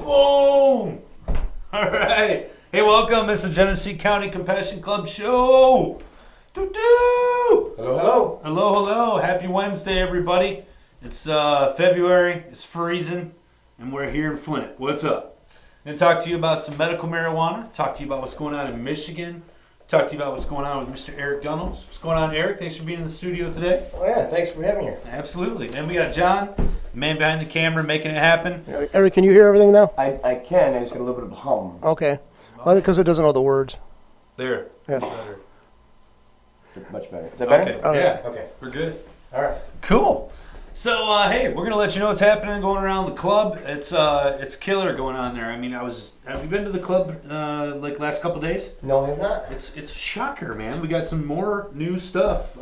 Boom! All right. Hey, welcome. It's the Genesee County Compassion Club Show. Doo-doo! Hello, hello. Hello, hello. Happy Wednesday, everybody. It's February. It's freezing, and we're here in Flint. What's up? I'm going to talk to you about some medical marijuana, talk to you about what's going on in Michigan, talk to you about what's going on with Mr. Eric Gunnels. What's going on, Eric? Thanks for being in the studio today. Oh, yeah. Thanks for having me here. Absolutely. And we got John, the man behind the camera, making it happen. Eric, can you hear everything now? I can. I just got a little bit of a hum. Okay. Well, because it doesn't know the words. There. Yeah. Better. Much better. Is that better? Okay. All right. Yeah. Okay. We're good. All right. Cool. So hey, we're gonna let you know what's happening going around the club. It's killer going on there. I mean, have you been to the club like last couple days? No, I have not. It's a shocker, man. We got some more new stuff,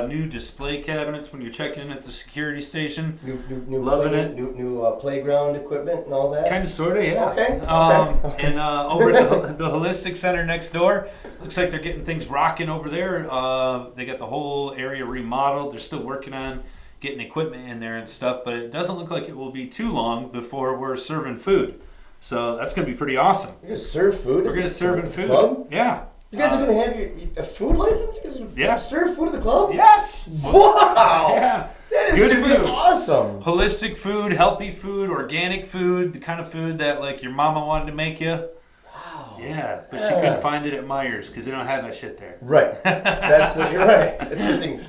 new display cabinets when you're checking in at the security station. New Loving it. New playground equipment and all that. Kind of, sort of, yeah. Okay. And over at the Holistic Center next door, looks like they're getting things rocking over there. They got the whole area remodeled. They're still working on getting equipment in there and stuff, but it doesn't look like it will be too long before we're serving food. So that's going to be pretty awesome. You're going to serve food? We're going to serve food. Club? Yeah. You guys are going to have a food license? You guys are going to serve food at the club? Yes. Wow. Yeah. That is going to be awesome. Holistic food, healthy food, organic food, the kind of food that like your mama wanted to make you. Yeah, but she couldn't find it at Myers because they don't have that shit there. Right. You're right. It's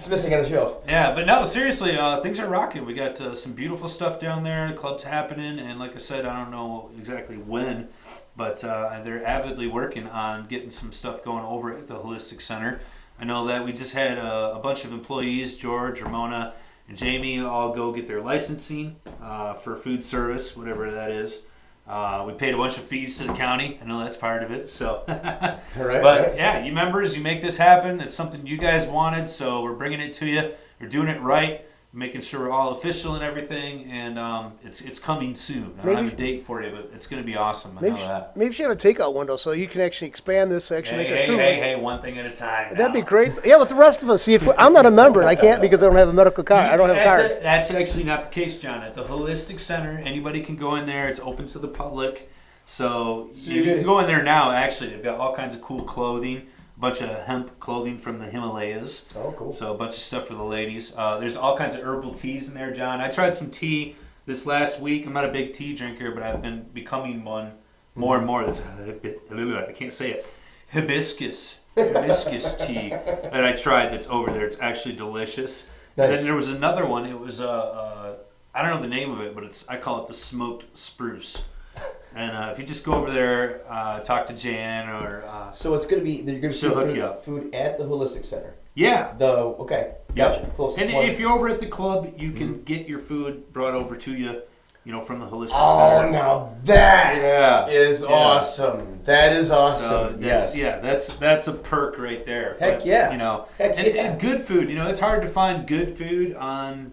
missing on the shelf. Yeah, but no, seriously, things are rocking. We got some beautiful stuff down there. The club's happening, and like I said, I don't know exactly when, but they're avidly working on getting some stuff going over at the Holistic Center. I know that we just had a bunch of employees, George, Ramona, and Jamie, all go get their licensing for food service, whatever that is. We paid a bunch of fees to the county. I know that's part of it. So, right. Yeah, you members, you make this happen. It's something you guys wanted, so we're bringing it to you. You're doing it right, making sure we're all official and everything, and it's coming soon. I don't have a date for you, but it's going to be awesome. I know that. Maybe you should have a takeout window so you can actually expand this. Make it true. Hey, one thing at a time. That'd be great. Yeah, with the rest of us. See, I'm not a member, and I can't because I don't have a medical card. I don't have a card. That's actually not the case, John. At the Holistic Center, anybody can go in there. It's open to the public. So you can go in there now, actually. They've got all kinds of cool clothing. A bunch of hemp clothing from the Himalayas. Oh, cool. So a bunch of stuff for the ladies. There's all kinds of herbal teas in there, John. I tried some tea this last week. I'm not a big tea drinker, but I've been becoming one more and more. I can't say it. Hibiscus tea that I tried that's over there. It's actually delicious. Nice. And then there was another one. It was, I don't know the name of it, but I call it the smoked spruce. And if you just go over there, talk to Jan or... so it's going to be... You're going to serve food at the Holistic Center? Yeah. Okay. Gotcha. Yep. Closest and one. if you're over at the club, you can get your food brought over to you, from the Holistic Oh, Center. now that is awesome. That is awesome. So that's a perk right there. Heck but, yeah. And good food. It's hard to find good food on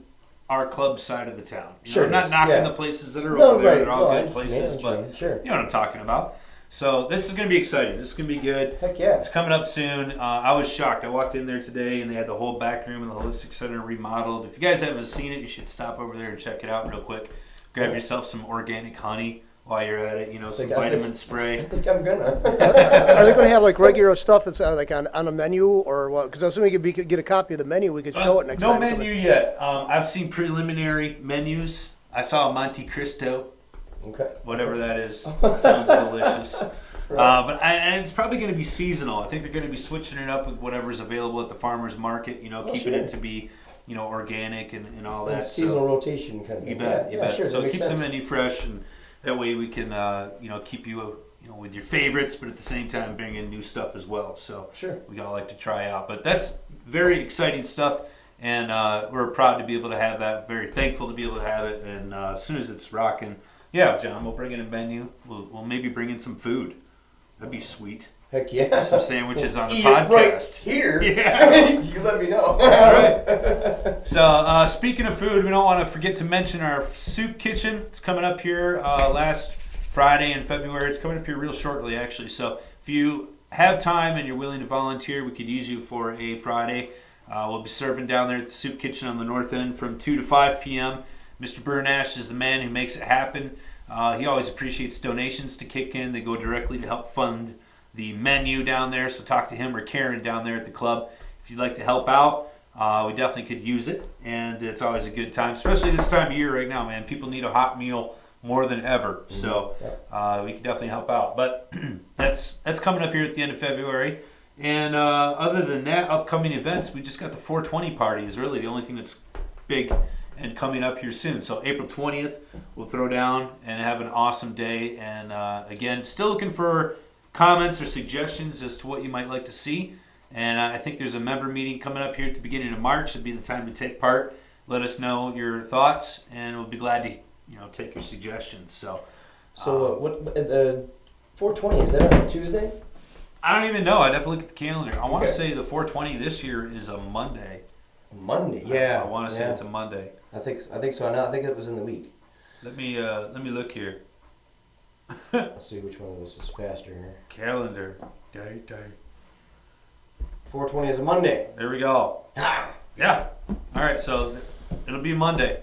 our club side of the town. I'm not knocking the places that are over there. They're all good places, but you know what I'm talking about. So this is going to be exciting. This is going to be good. Heck yeah. It's coming up soon. I was shocked. I walked in there today, and they had the whole back room in the Holistic Center remodeled. If you guys haven't seen it, you should stop over there and check it out real quick. Grab yourself some organic honey while you're at it. Some vitamin spray. I think I'm gonna. Are they going to have like regular stuff that's like on a menu or what? Because I was assuming we could get a copy of the menu. We could show it next time. No menu yet. I've seen preliminary menus. I saw a Monte Cristo. Okay. Whatever that is. Sounds delicious. Right. And it's probably going to be seasonal. I think they're going to be switching it up with whatever's available at the farmer's market. Keeping it to be, organic and all that. Seasonal rotation kind of thing. You bet. Sure, so it keeps sense. the menu fresh, and that way we can, keep you, with your favorites, but at the same time bring in new stuff as well. So sure. We all like to try out. But that's very exciting stuff, and we're proud to be able to have that. Very thankful to be able to have it, and as soon as it's rocking, yeah, John, we'll bring in a menu. We'll maybe bring in some food. That'd be sweet. Heck yeah. Some sandwiches on the Eat podcast. It right here. Yeah. You let me know. That's right. So speaking of food, we don't want to forget to mention our soup kitchen. It's coming up here last Friday in February. It's coming up here real shortly, actually. So if you have time and you're willing to volunteer, we could use you for a Friday. We'll be serving down there at the soup kitchen on the north end from 2 to 5 p.m. Mr. Bernash is the man who makes it happen. He always appreciates donations to kick in. They go directly to help fund the menu down there. So talk to him or Karen down there at the club if you'd like to help out. We definitely could use it, and it's always a good time, especially this time of year right now, man. People need a hot meal more than ever, so we can definitely help out. But that's coming up here at the end of February. And other than that, upcoming events, we just got the 420 party is really the only thing that's big and coming up here soon. So April 20th, we'll throw down and have an awesome day. And again, still looking for comments or suggestions as to what you might like to see. And I think there's a member meeting coming up here at the beginning of March. It'd be the time to take part. Let us know your thoughts, and we'll be glad to take your suggestions. So what 420 is that on a Tuesday? I don't even know. I'd have to look at the calendar. I want to say the 420 this year is a Monday. Monday, yeah. I want to say it's a Monday. I think so. No, I think it was in the week. Let me look here. Let's see which one of us is faster here. Calendar. Day. 420 is a Monday. There we go. Ah. Yeah. All right. So it'll be Monday.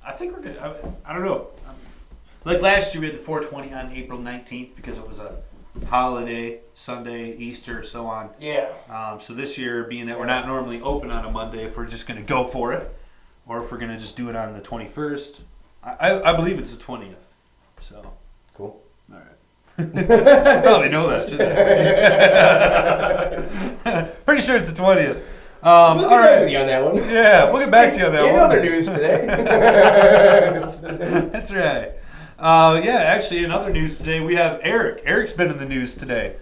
I think we're good. I don't know. Like last year, we had the 420 on April 19th because it was a holiday, Sunday, Easter, so on. Yeah. So this year, being that we're not normally open on a Monday, if we're just going to go for it, or if we're going to just do it on the 21st, I believe it's the 20th. So. Cool. All right. You should probably know that too. Pretty sure it's the 20th. We'll get back with you on that one. Yeah, we'll get back to you on that one. In other news today. That's right. Actually, in other news today, we have Eric. Eric's been in the news today.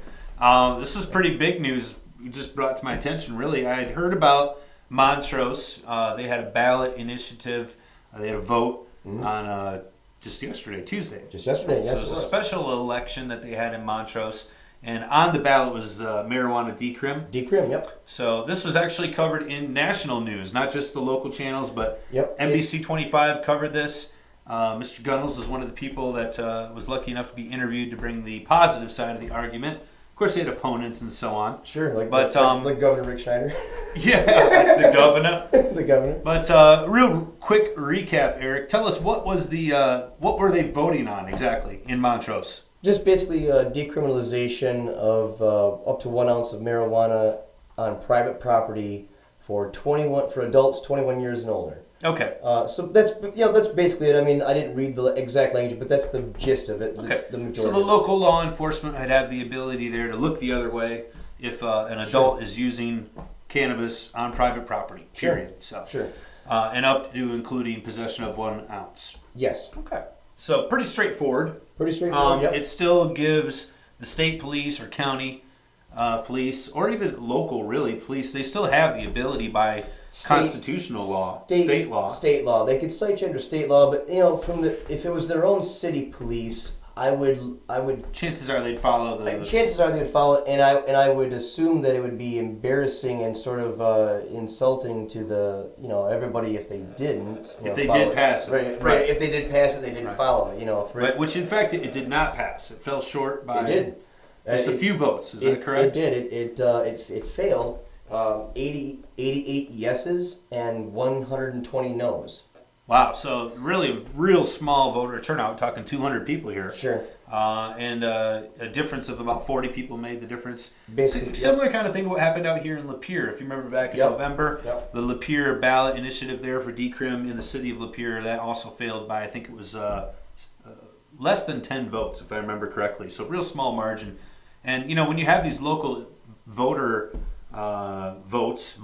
This is pretty big news. You just brought to my attention, really. I had heard about Montrose. They had a ballot initiative. They had a vote on just yesterday, Tuesday. Just yesterday, yes. So it was a special election that they had in Montrose. And on the ballot was marijuana de-crim. De-crim, yep. So this was actually covered in national news, not just the local channels, but yep. NBC 25 covered this. Mr. Gunnels is one of the people that was lucky enough to be interviewed to bring the positive side of the argument. Of course, he had opponents and so on. Sure, like Governor Rick Schneider. Yeah, the governor. The governor. But real quick recap, Eric. Tell us what were they voting on exactly in Montrose? Just basically decriminalization of up to 1 ounce of marijuana on private property for adults 21 years and older. Okay. So that's basically it. I mean, I didn't read the exact language, but that's the gist of it. Okay. The majority. So the local law enforcement would have the ability there to look the other way if an adult is using cannabis on private property. Period. Sure. So. Sure. And up to including possession of 1 ounce. Yes. Okay. So pretty straightforward. Pretty straightforward. Yep. It still gives the state police or county police, or even local, really, police, they still have the ability by constitutional law, state law. State law. They could cite you under state law, but if it was their own city police, I would. Chances are they'd follow the. Chances are they would follow it, and I would assume that it would be embarrassing and sort of insulting to the everybody if they didn't. If they did pass it, right. If they did pass it, they didn't follow it. Right. Which in fact it did not pass. It fell short by. It did. Just a few votes. Is that correct? It did. It failed. 88 yeses and 120 noes. Wow, so really real small voter turnout, talking 200 people here. Sure. And a difference of about 40 people made the difference. Basically, similar kind of thing to what happened out here in Lapeer. If you remember back in November, the Lapeer ballot initiative there for de-crim in the city of Lapeer, that also failed by, I think it was less than 10 votes, if I remember correctly. So real small margin. And, when you have these local voter votes,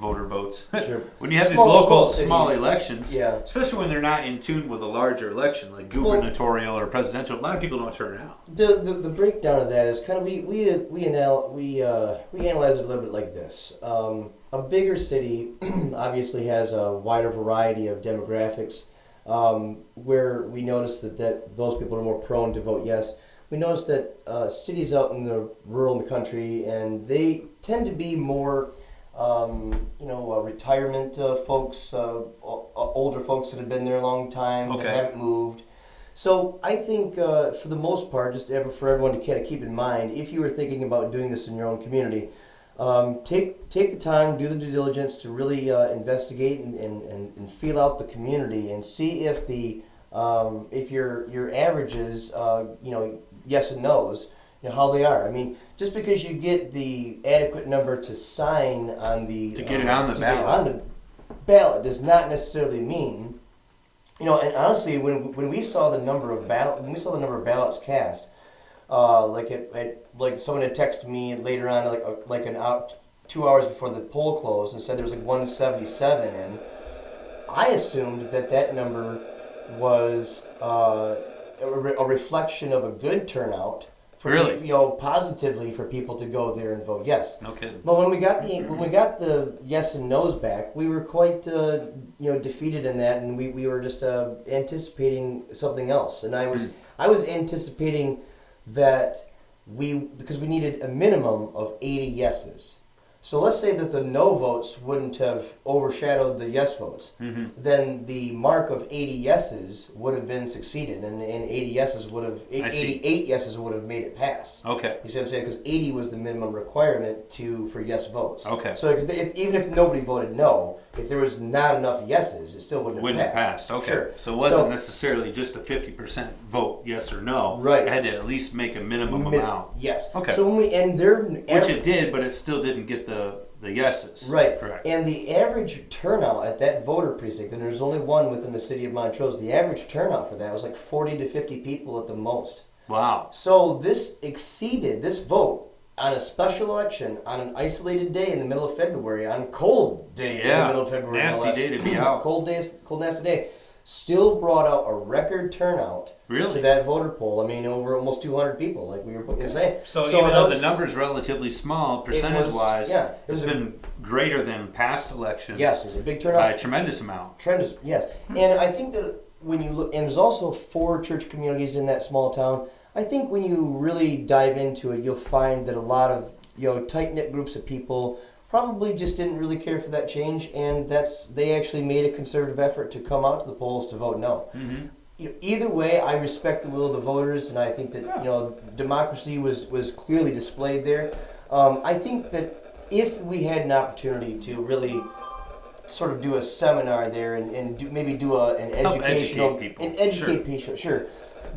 sure. when you have these local small cities, elections, especially when they're not in tune with a larger election like gubernatorial or presidential, a lot of people don't turn out. The breakdown of that is kind of we analyze it a little bit like this. A bigger city obviously has a wider variety of demographics, where we notice that those people are more prone to vote yes. We notice that cities out in the rural in the country, and they tend to be more, retirement folks, older folks that have been there a long time, that haven't moved. So I think for the most part, just for everyone to kind of keep in mind, if you were thinking about doing this in your own community, take the time, do the due diligence to really investigate and feel out the community and see if the if your averages, yes and no's, how they are. I mean, just because you get the adequate number to sign on the To get it on the ballot. get it on the ballot does not necessarily mean, and honestly, when we saw the number of ballots cast, like someone had texted me later on, like an hour, 2 hours before the poll closed, and said there was like 177 in. I assumed that number was a reflection of a good turnout. Really? Positively for people to go there and vote yes. No kidding. But when we got the yes and no's back, we were quite defeated in that, and we were just anticipating something else. And I was anticipating that because we needed a minimum of 80 yeses. So let's say that the no votes wouldn't have overshadowed the yes votes. Mm-hmm. Then the mark of 80 yeses would have been succeeded, and 80 yeses would have 88 yeses would have made it pass. Okay. You see what I'm saying? Because 80 was the minimum requirement for yes votes. Okay. So even if nobody voted no, if there was not enough yeses, it still wouldn't have passed. Okay. Sure. So it wasn't necessarily just a 50% vote, yes or no. Right. It had to at least make a minimum amount. Yes. Okay. So which it did, but it still didn't get the yeses. Right. Correct. And the average turnout at that voter precinct, and there's only one within the city of Montrose, the average turnout for that was like 40 to 50 people at the most. Wow. So this vote on a special election on an isolated day in the middle of February, on a cold day in the middle of February. Nasty day to be out. Cold nasty day. Still brought out a record turnout to that voter poll. I mean, over almost 200 people, like we were saying. So even though the number's relatively small, percentage-wise, it's been greater than past elections. Yes, it was a big turnout. By a tremendous amount. Tremendous, yes. And I think that when you look, and there's also 4 church communities in that small town, I think when you really dive into it, you'll find that a lot of tight-knit groups of people probably just didn't really care for that change, and they actually made a concerted effort to come out to the polls to vote no. Mm-hmm. Either way, I respect the will of the voters, and I think that democracy was clearly displayed there. I think that if we had an opportunity to really sort of do a seminar there and maybe do an educational educate people, sure.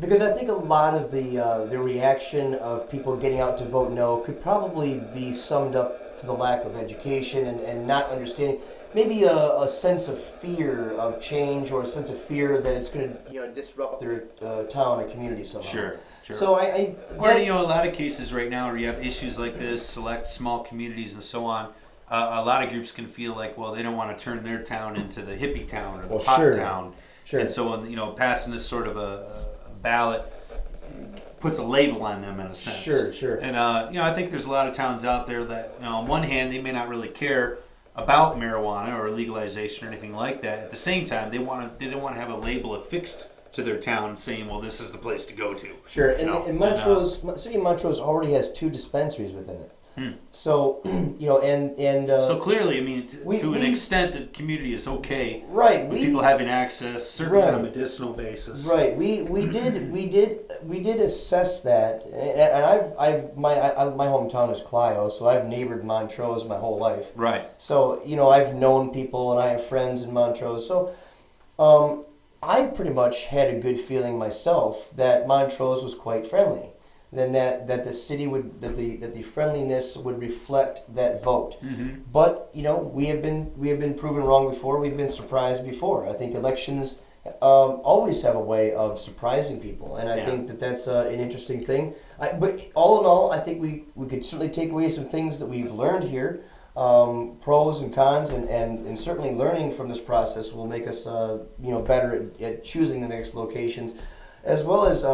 Because I think a lot of the reaction of people getting out to vote no could probably be summed up to the lack of education and not understanding, maybe a sense of fear of change or a sense of fear that it's going to disrupt their town or community somehow. Sure. So a lot of cases right now where you have issues like this, select small communities and so on. A lot of groups can feel like, well, they don't want to turn their town into the hippie town or the pop town, and so passing this sort of a ballot puts a label on them in a sense. Sure. And I think there's a lot of towns out there that, on one hand, they may not really care about marijuana or legalization or anything like that. At the same time, they don't want to have a label affixed to their town saying, well, this is the place to go to. Sure. And Montrose, city of Montrose already has 2 dispensaries within it. So so clearly, I mean, to an extent, the community is okay. Right. With people having access, certainly on a medicinal basis. Right. We did assess that, and my hometown is Clio, so I've neighbored Montrose my whole life. Right. So I've known people and I have friends in Montrose. So I've pretty much had a good feeling myself that Montrose was quite friendly. Then that the city that the friendliness would reflect that vote. Mm-hmm. But we have been proven wrong before. We've been surprised before. I think elections always have a way of surprising people, and I think that's an interesting thing. But all in all, I think we could certainly take away some things that we've learned here, pros and cons, and certainly learning from this process will make us better at choosing the next locations. As well as,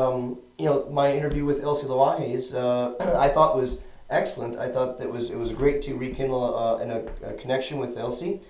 my interview with Elsie Loahes, I thought was excellent. I thought that it was great to rekindle a connection with Elsie.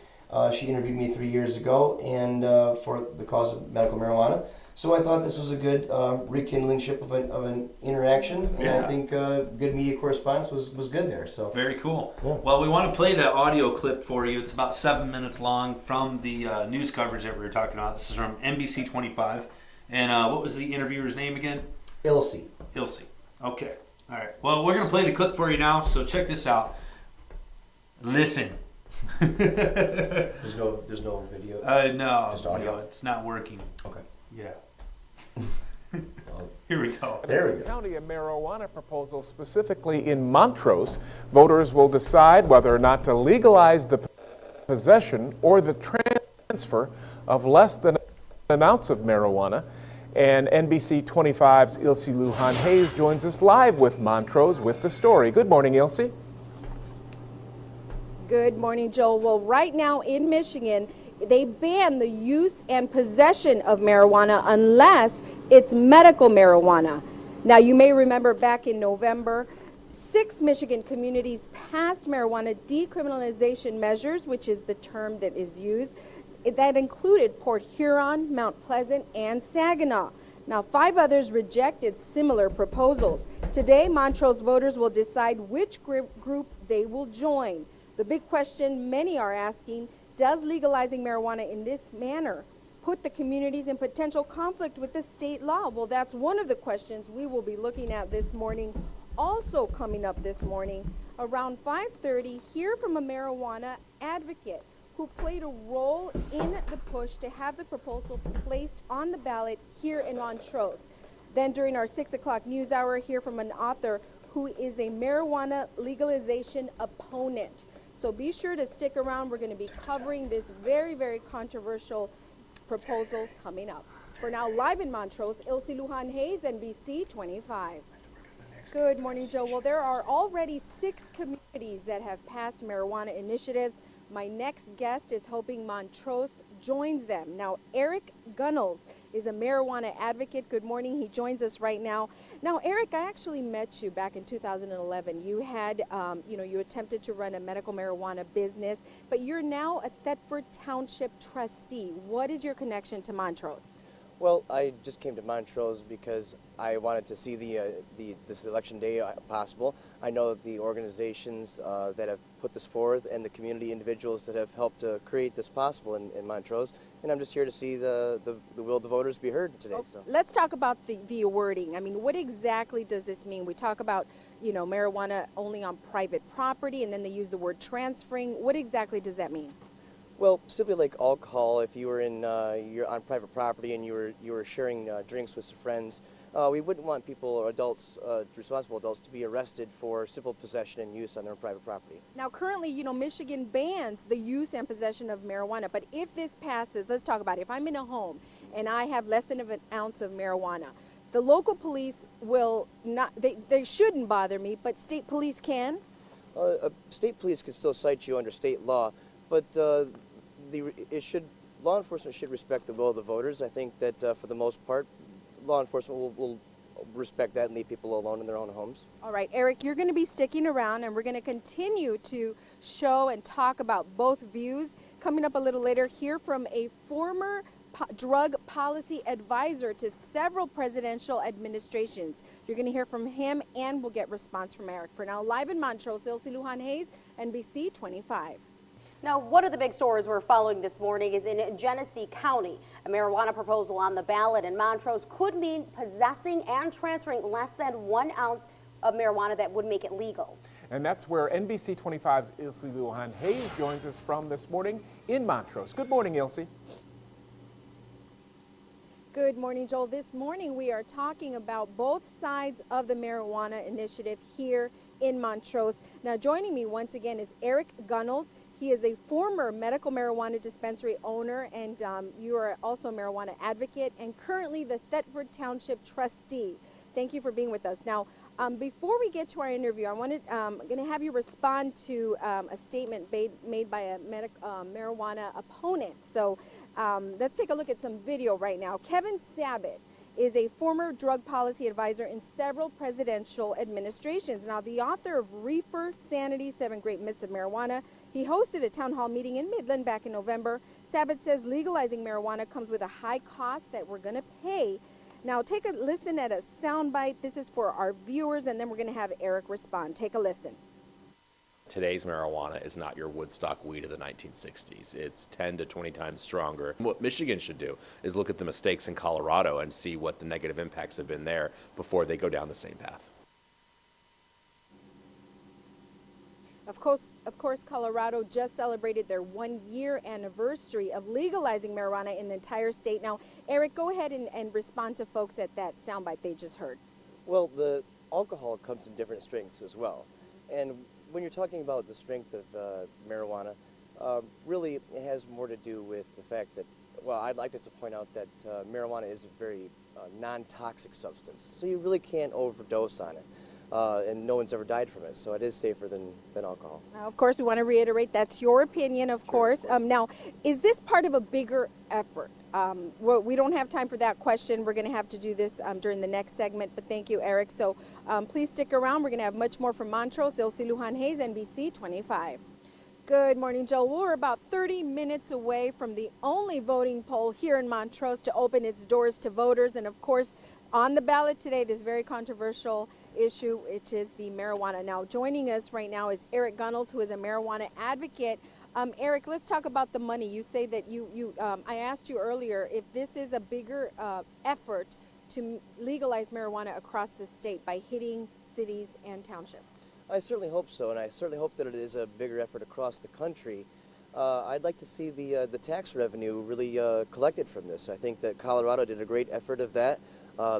She interviewed me 3 years ago and for the cause of medical marijuana. So I thought this was a good rekindling of an interaction, and I think good media correspondence was good there. So very cool. Yeah. Well, we want to play that audio clip for you. It's about 7 minutes long from the news coverage that we were talking about. This is from NBC 25. And what was the interviewer's name again? Ilse. Okay. All right. Well, we're going to play the clip for you now, so check this out. Listen. There's no video? No. Just audio? No, it's not working. Okay. Yeah. Here we go. There we go. County a marijuana proposal specifically in Montrose. Voters will decide whether or not to legalize the possession or the transfer of less than an ounce of marijuana. And NBC 25's Ilse Lujan Hayes joins us live with Montrose with the story. Good morning, Ilse. Good morning, Joel. Well, right now in Michigan, they ban the use and possession of marijuana unless it's medical marijuana. Now, you may remember back in November, 6 Michigan communities passed marijuana decriminalization measures, which is the term that is used. That included Port Huron, Mount Pleasant, and Saginaw. Now, 5 others rejected similar proposals. Today, Montrose voters will decide which group they will join. The big question many are asking, does legalizing marijuana in this manner put the communities in potential conflict with the state law? Well, that's one of the questions we will be looking at this morning. Also coming up this morning, around 5:30, hear from a marijuana advocate who played a role in the push to have the proposal placed on the ballot here in Montrose. Then during our 6 o'clock news hour, hear from an author who is a marijuana legalization opponent. So be sure to stick around. We're going to be covering this very, very controversial proposal coming up. For now, live in Montrose, Ilse Lujan Hayes, NBC 25. Good morning, Joe. Well, there are already 6 communities that have passed marijuana initiatives. My next guest is hoping Montrose joins them. Now, Eric Gunnels is a marijuana advocate. Good morning. He joins us right now. Now, Eric, I actually met you back in 2011. You had, you attempted to run a medical marijuana business, but you're now a Thetford Township trustee. What is your connection to Montrose? Well, I just came to Montrose because I wanted to see this election day possible. I know that the organizations that have put this forth and the community individuals that have helped to create this possible in Montrose, and I'm just here to see the will of the voters be heard today. So. Let's talk about the wording. I mean, what exactly does this mean? We talk about, marijuana only on private property, and then they use the word transferring. What exactly does that mean? Well, simply like alcohol, if you were you're on private property and you were sharing drinks with some friends, we wouldn't want people or adults, responsible adults, to be arrested for simple possession and use on their private property. Now, currently, Michigan bans the use and possession of marijuana. But if this passes, let's talk about it. If I'm in a home and I have less than an ounce of marijuana, the local police will not. They shouldn't bother me, but state police can. State police can still cite you under state law, but law enforcement should respect the will of the voters. I think that for the most part, law enforcement will respect that and leave people alone in their own homes. All right, Eric, you're going to be sticking around, and we're going to continue to show and talk about both views. Coming up a little later, hear from a former drug policy advisor to several presidential administrations. You're going to hear from him, and we'll get response from Eric. For now, live in Montrose, Ilse Lujan Hayes, NBC 25. Now, one of the big stories we're following this morning is in Genesee County. A marijuana proposal on the ballot in Montrose could mean possessing and transferring less than 1 ounce of marijuana that would make it legal. And that's where NBC 25's Ilse Lujan Hayes joins us from this morning in Montrose. Good morning, Ilse. Good morning, Joel. This morning we are talking about both sides of the marijuana initiative here in Montrose. Now, joining me once again is Eric Gunnels. He is a former medical marijuana dispensary owner, and you are also a marijuana advocate and currently the Thetford Township trustee. Thank you for being with us. Now, before we get to our interview, I'm going to have you respond to a statement made by a marijuana opponent. So let's take a look at some video right now. Kevin Sabbath is a former drug policy advisor in several presidential administrations. Now, the author of Reefer Sanity, 7 Great Myths of Marijuana. He hosted a town hall meeting in Midland back in November. Sabbath says legalizing marijuana comes with a high cost that we're going to pay. Now, take a listen at a soundbite. This is for our viewers, and then we're going to have Eric respond. Take a listen. Today's marijuana is not your Woodstock weed of the 1960s. It's 10 to 20 times stronger. What Michigan should do is look at the mistakes in Colorado and see what the negative impacts have been there before they go down the same path. Of course, Of course, Colorado just celebrated their 1-year anniversary of legalizing marijuana in the entire state. Now, Eric, go ahead and respond to folks at that soundbite they just heard. Well, the alcohol comes in different strengths as well. And when you're talking about the strength of marijuana, really it has more to do with the fact that, well, I'd like to point out that marijuana is a very non-toxic substance. So you really can't overdose on it. And no one's ever died from it, so it is safer than alcohol. Now, of course, we want to reiterate that's your opinion, of course. Now, is this part of a bigger effort? Well, we don't have time for that question. We're going to have to do this during the next segment, but thank you, Eric. So please stick around. We're going to have much more from Montrose. Ilse Lujan Hayes, NBC 25. Good morning, Joe. We're about 30 minutes away from the only voting poll here in Montrose to open its doors to voters. And of course, on the ballot today, this very controversial issue, which is the marijuana. Now, joining us right now is Eric Gunnels, who is a marijuana advocate. Eric, let's talk about the money. You say that I asked you earlier if this is a bigger effort to legalize marijuana across the state by hitting cities and townships. I certainly hope so, and I certainly hope that it is a bigger effort across the country. I'd like to see the tax revenue really collected from this. I think that Colorado did a great effort of that.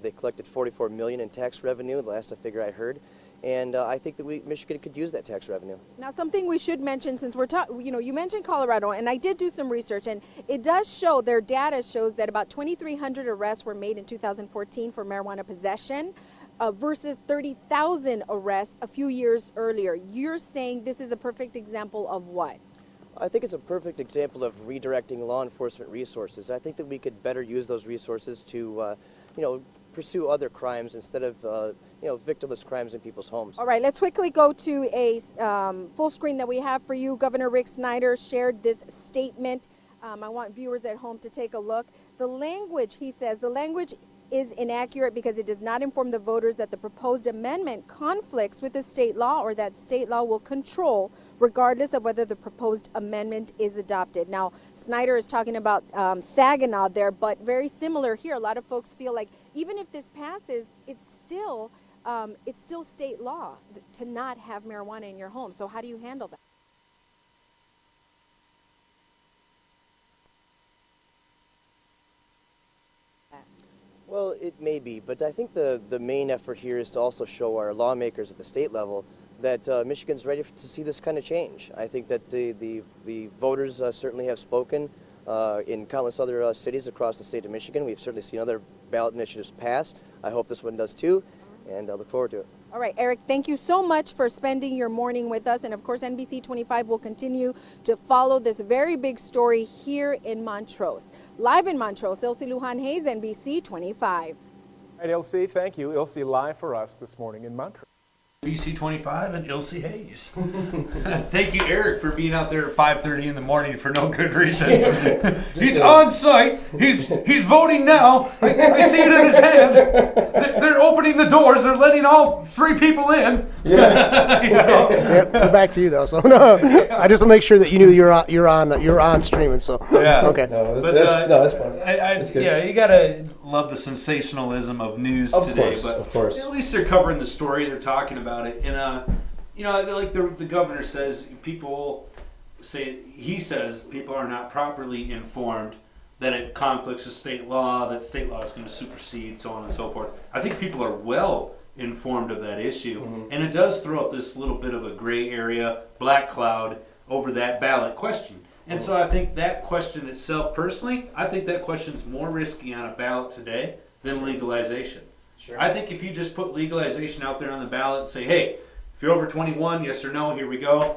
They collected $44 million in tax revenue, the last figure I heard, and I think that Michigan could use that tax revenue. Now, something we should mention, since we're talking, you mentioned Colorado, and I did do some research, and it does show, their data shows that about 2,300 arrests were made in 2014 for marijuana possession versus 30,000 arrests a few years earlier. You're saying this is a perfect example of what? I think it's a perfect example of redirecting law enforcement resources. I think that we could better use those resources to pursue other crimes instead of, victimless crimes in people's homes. All right, let's quickly go to a full screen that we have for you. Governor Rick Snyder shared this statement. I want viewers at home to take a look. The language, he says, the language is inaccurate because it does not inform the voters that the proposed amendment conflicts with the state law or that state law will control regardless of whether the proposed amendment is adopted. Now, Snyder is talking about Saginaw there, but very similar here. A lot of folks feel like even if this passes, it's still state law to not have marijuana in your home. So how do you handle that? Well, it may be, but I think the main effort here is to also show our lawmakers at the state level that Michigan's ready to see this kind of change. I think that the voters certainly have spoken in countless other cities across the state of Michigan. We've certainly seen other ballot initiatives pass. I hope this one does too, and I look forward to it. All right, Eric, thank you so much for spending your morning with us. And of course, NBC 25 will continue to follow this very big story here in Montrose. Live in Montrose, Ilse Lujan Hayes, NBC 25. All right, Ilse, thank you. Ilse live for us this morning in Montrose. NBC 25 and Ilse Hayes. Thank you, Eric, for being out there at 5:30 in the morning for no good reason. He's on site. He's voting now. I see it in his hand. They're opening the doors. They're letting all 3 people in. Yeah. Yep, we're back to you though. So no, I just want to make sure that you knew you're on streaming. So Yeah. okay. No, But, that's fine. That's good. Yeah, you gotta love the sensationalism of news Of today. course, but of course. at least they're covering the story. They're talking about it. And like the governor says, he says people are not properly informed, that it conflicts with state law, that state law is going to supersede, so on and so forth. I think people are well informed of that issue, and it does throw up this little bit of a gray area, black cloud over that ballot question. And so I think that question itself, personally, I think that question's more risky on a ballot today than legalization. Sure. I think if you just put legalization out there on the ballot and say, hey, if you're over 21, yes or no, here we go,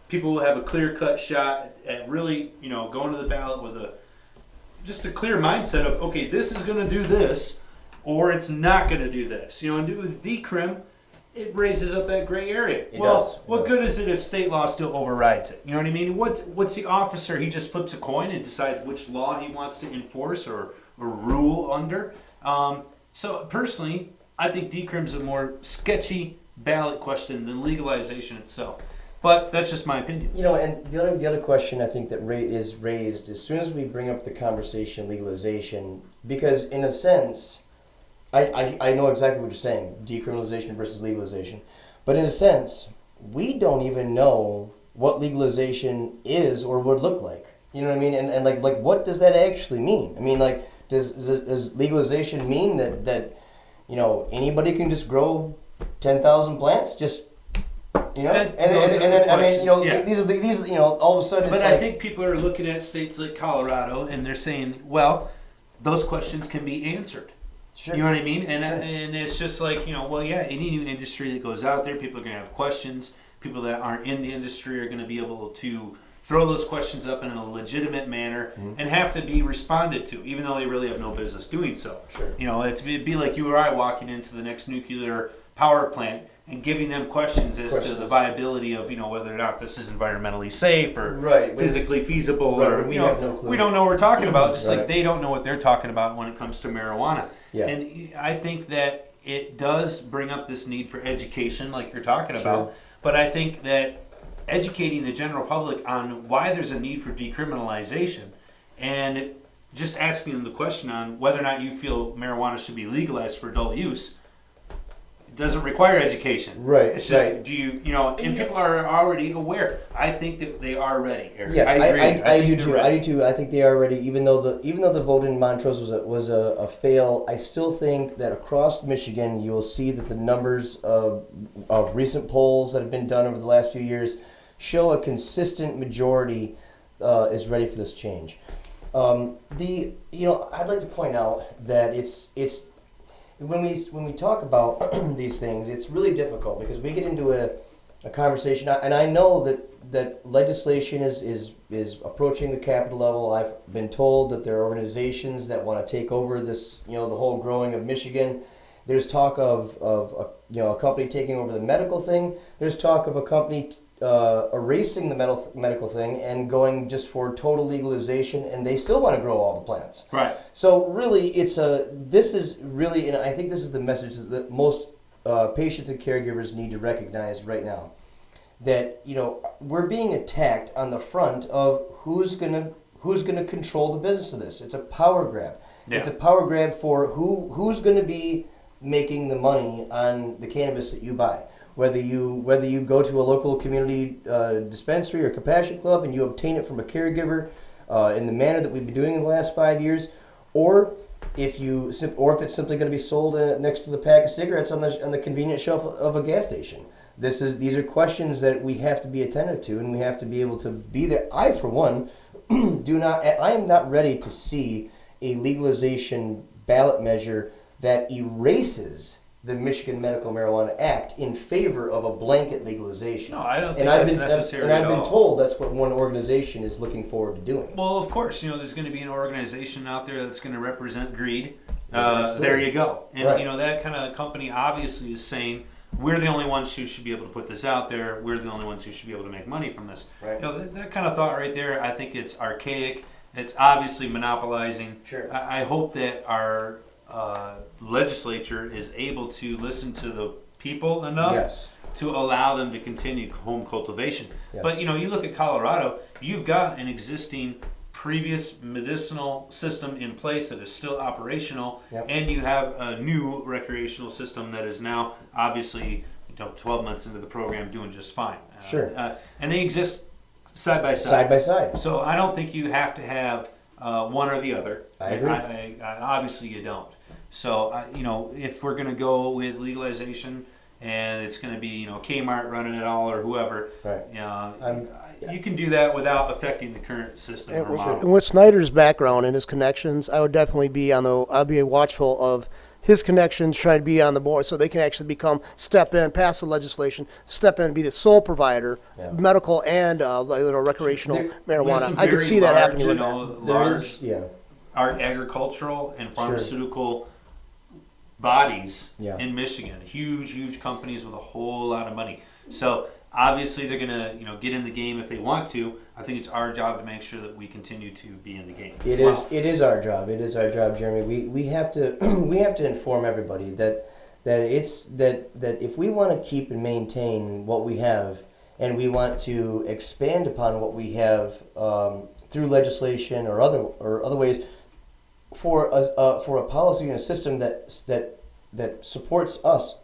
people will have a clear-cut shot at really, going to the ballot with just a clear mindset of, okay, this is going to do this, or it's not going to do this. And with de-crim, it raises up that gray area. It does. What good is it if state law still overrides it? You know what I mean? What's the officer? He just flips a coin and decides which law he wants to enforce or rule under. So personally, I think de-crim's a more sketchy ballot question than legalization itself. But that's just my opinion. And the other question I think that is raised as soon as we bring up the conversation legalization, because in a sense, I know exactly what you're saying, decriminalization versus legalization, but in a sense, we don't even know what legalization is or would look like. You know what I mean? And like what does that actually mean? I mean, like, does legalization mean that you know, anybody can just grow 10,000 plants? Just, you know? And then, I mean, you know, yeah. these are, you know, all of a sudden it's But I like, think people are looking at states like Colorado and they're saying, well, those questions can be answered. sure. You know what I mean? And Sure. and it's just like, you know, well, yeah, any new industry that goes out there, people are going to have questions. People that aren't in the industry are going to be able to throw those questions up in a legitimate manner and have to be responded to, even though they really have no business doing so. Sure. You know, it'd be like you or I walking into the next nuclear power plant and giving them questions as to the viability of, you know, whether or not this is environmentally safe or Right. physically feasible, Right, or we you know, have no clue. we don't know what we're talking about, just Right. like they don't know what they're talking about when it comes to marijuana. Yeah. And I think that it does bring up this need for education, like you're talking Sure. about. But I think that educating the general public on why there's a need for decriminalization and just asking them the question on whether or not you feel marijuana should be legalized for adult use doesn't require education. Right, It's just, right. do you know, and people are already aware. I think that they are ready, Eric. Yes, I agree. I think do they're too. ready. I do too. I think they are ready. Even though the vote in Montrose was a fail, I still think that across Michigan you will see that the numbers of recent polls that have been done over the last few years show a consistent majority is ready for this change. You know, I'd like to point out that it's when we talk about these things, it's really difficult because we get into a conversation, and I know that legislation is approaching the Capitol level. I've been told that there are organizations that want to take over this, you know, the whole growing of Michigan. There's talk of you know, a company taking over the medical thing. There's talk of a company erasing the medical thing and going just for total legalization, and they still want to grow all the plants. Right. So really, this is really, and I think this is the message that most patients and caregivers need to recognize right now, that, you know, we're being attacked on the front of who's gonna control the business of this. It's a power grab. Yeah. It's a power grab for who's going to be making the money on the cannabis that you buy. Whether you go to a local community dispensary or compassion club and you obtain it from a caregiver in the manner that we've been doing in the last 5 years, or if it's simply going to be sold next to the pack of cigarettes on the convenient shelf of a gas station. These are questions that we have to be attentive to, and we have to be able to be there. I, for one, I am not ready to see a legalization ballot measure that erases the Michigan Medical Marijuana Act in favor of a blanket legalization. No, I don't think that's necessary and at I've been all. told that's what one organization is looking forward to doing. Well, of course, you know, there's going to be an organization out there that's going to represent greed. Absolutely. There you go. And, Right. you know, that kind of company obviously is saying, we're the only ones who should be able to put this out there. We're the only ones who should be able to make money from this. Right. You know, that kind of thought right there, I think it's archaic. It's obviously monopolizing. Sure. I hope that our legislature is able to listen to the people enough Yes. to allow them to continue home cultivation. Yes. But, you know, you look at Colorado, you've got an existing previous medicinal system in place that is still operational, Yep. and you have a new recreational system that is now obviously, you know, 12 months into the program doing just fine. Sure. And they exist side by side. Side by side. So I don't think you have to have one or the other. I agree. Obviously you don't. So, you know, if we're going to go with legalization and it's going to be, you know, Kmart running it all or whoever, Right. you can do that without affecting the current system or model. And with Snyder's background and his connections, I would definitely be I'd be watchful of his connections, trying to be on the board so they can actually step in, pass the legislation, step in and be the sole provider, Yeah. medical and recreational There's marijuana. some I could very see that large, happening you with know, that. There large is, yeah. agricultural and pharmaceutical bodies Yeah. in Michigan, huge companies with a whole lot of money. So obviously they're going to, you know, get in the game if they want to. I think it's our job to make sure that we continue to be in the game. It is our job. It is our job, Jeremy. We have to we have to inform everybody that if we want to keep and maintain what we have, and we want to expand upon what we have through legislation or other ways, for a policy and a system that supports us